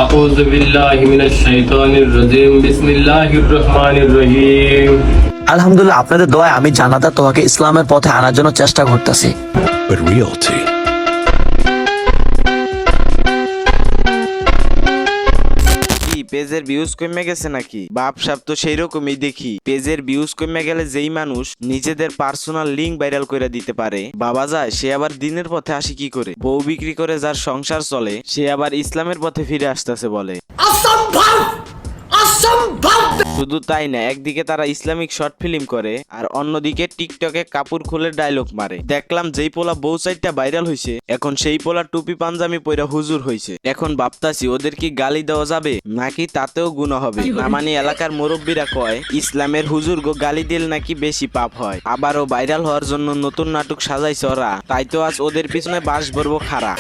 أعوذ بالله من الشيطان الرجيم بسم الله الرحمن الرحيم আলহামদুলিল্লাহ, আপনাদের দোয়ায় আমি জান্নাতে তোমাকে ইসলামের পথে আনার জন্য চেষ্টা করতেছি। But realty. পেজের ভিউজ কমে গেছে নাকি? বাপসাপ তো সেই রকমই দেখি। পেজের ভিউজ কমে গেলে যেই মানুষ নিজেদের পার্সোনাল লিঙ্ক ভাইরাল করে দিতে পারে, বাবা যায় সে আবার দিনের পথে আসি কি করে? বউ বিক্রি করে যার সংসার চলে সে আবার ইসলামের পথে ফিরে আসতেছে বলে। শুধু তাই না, একদিকে তারা ইসলামিক শর্ট ফিল্ম করে আর অন্যদিকে টিকটকে কাপড় খুলে ডায়লগ মারে। দেখলাম যেই পোলা বউ সাইডটা ভাইরাল হইছে, এখন সেই পোলা টুপি পাঞ্জামি পইরা হুজুর হইছে। এখন ভাবতাছি ওদের কি গালি দেওয়া যাবে নাকি তাতেও গুনাহ হবে? না মানে এলাকার মুরব্বীরা কয় ইসলামের হুজুর গো গালি দিলে নাকি বেশি পাপ হয়। আবারও ভাইরাল হওয়ার জন্য নতুন নাটক সাজাইছে ওরা, তাই তো আজ ওদের পিছনে বাস ভরবো খাড়া।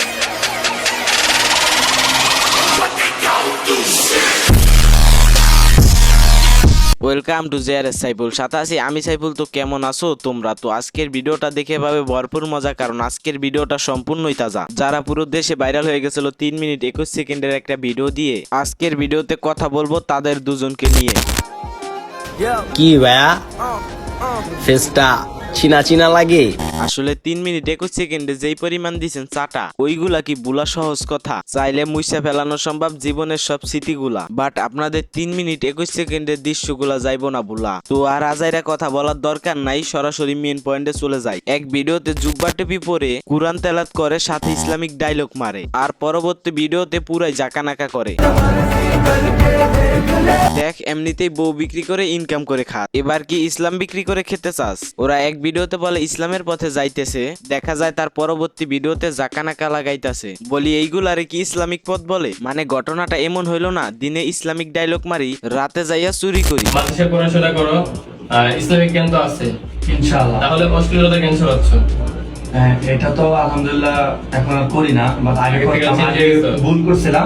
ওয়েলকাম টু জেআরএস সাইফুল, সাথে আছি আমি সাইফুল। তো কেমন আছো তোমরা? তো আজকের ভিডিওটা দেখে পাবে ভরপুর মজা, কারণ আজকের ভিডিওটা সম্পূর্ণই তাজা। যারা পুরো দেশে ভাইরাল হয়ে গেছিল 3 মিনিট 21 সেকেন্ডের একটা ভিডিও দিয়ে, আজকের ভিডিওতে কথা বলবো তাদের দুজনকে নিয়ে। কি ভাইয়া, ফেসটা চিনা চিনা লাগে। আসলে 3 মিনিট 21 সেকেন্ডে যেই পরিমাণ দিয়েছেন চাটা, ওইগুলা কি বুলা সহজ কথা? চাইলে মুইসা ফেলানো সম্ভব জীবনের সব স্মৃতিগুলা, বাট আপনাদের 3 মিনিট 21 সেকেন্ডের দৃশ্যগুলা যাইবো না বুলা। তো আর আজাইরা কথা বলার দরকার নাই, সরাসরি মেন পয়েন্টে চলে যায়। এক ভিডিওতে জুব্বা টুপি পরে কুরআন তেলাওয়াত করে, সাথে ইসলামিক ডায়লগ মারে, আর পরবর্তী ভিডিওতে পুরাই জাকানাকা করে। দেখ, এমনিতেই বউ বিক্রি করে ইনকাম করে খা, এবার কি ইসলাম বিক্রি করে খেতে চাস? ওরা এক ভিডিওতে বলে ইসলামের পথে যাইতেছে, দেখা যায় তার পরবর্তী ভিডিওতে জাকানাকা লাগাইতেছে। বলি এইগুলারে কি ইসলামিক পথ বলে? মানে ঘটনাটা এমন হইলো না, দিনে ইসলামিক ডায়লগ মারি, রাতে যাইয়া চুরি করি। বাতাসে পড়াশোনা করো, ইসলামিক জ্ঞান তো আছে ইনশাআল্লাহ। তাহলে অশ্লীলতা কেন ছড়াচ্ছ? এটা তো আলহামদুলিল্লাহ এখন আর করি না, বাট আগে আগে থেকে করতাম, চেঞ্জ আগে হয়ে গেছে। ভুল করছিলাম।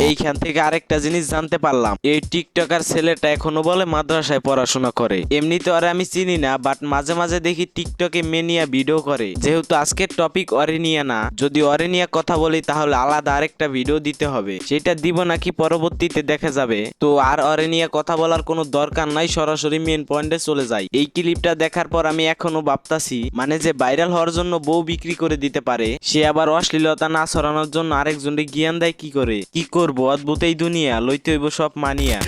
এইখান থেকে আরেকটা জিনিস জানতে পারলাম, এই টিকটকার ছেলেটা এখনো বলে মাদ্রাসায় পড়াশোনা করে। এমনিতে ওরে আমি চিনি না, বাট মাঝে মাঝে দেখি টিকটকে মেনিয়া ভিডিও করে। যেহেতু আজকের টপিক অরেনিয়া না, যদি অরেনিয়া কথা বলি তাহলে আলাদা আরেকটা ভিডিও দিতে হবে, সেটা দিব নাকি পরবর্তীতে দেখা যাবে। তো আর অরেনিয়া কথা বলার কোনো দরকার নাই, সরাসরি মেন পয়েন্টে চলে যাই। এই ক্লিপটা দেখার পর আমি এখনো ভাবতাছি, মানে যে ভাইরাল হওয়ার জন্য বউ বিক্রি করে দিতে পারে, সে আবার অশ্লীলতা না ছড়ানোর জন্য আরেকজনকে জ্ঞান দেয় কি করে? কি করবো, অদ্ভুত এই দুনিয়া, লইতে হইব সব মানিয়া।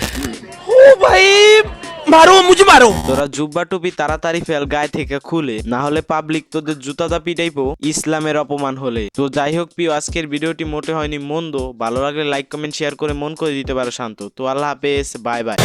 ও ভাই, মারো মুঝে মারো। তোরা জুব্বা টুপি তাড়াতাড়ি ফেল গায়ে থেকে খুলে, না হলে পাবলিক তোদের জুতাদা পিটাইবো ইসলামের অপমান হলে। তো যাই হোক প্রিয়, আজকের ভিডিওটি মোটে হয়নি মন্দ, ভালো লাগলে লাইক কমেন্ট শেয়ার করে মন করে দিতে পারো শান্ত। তো আল্লাহ হাফেজ, বাই বাই।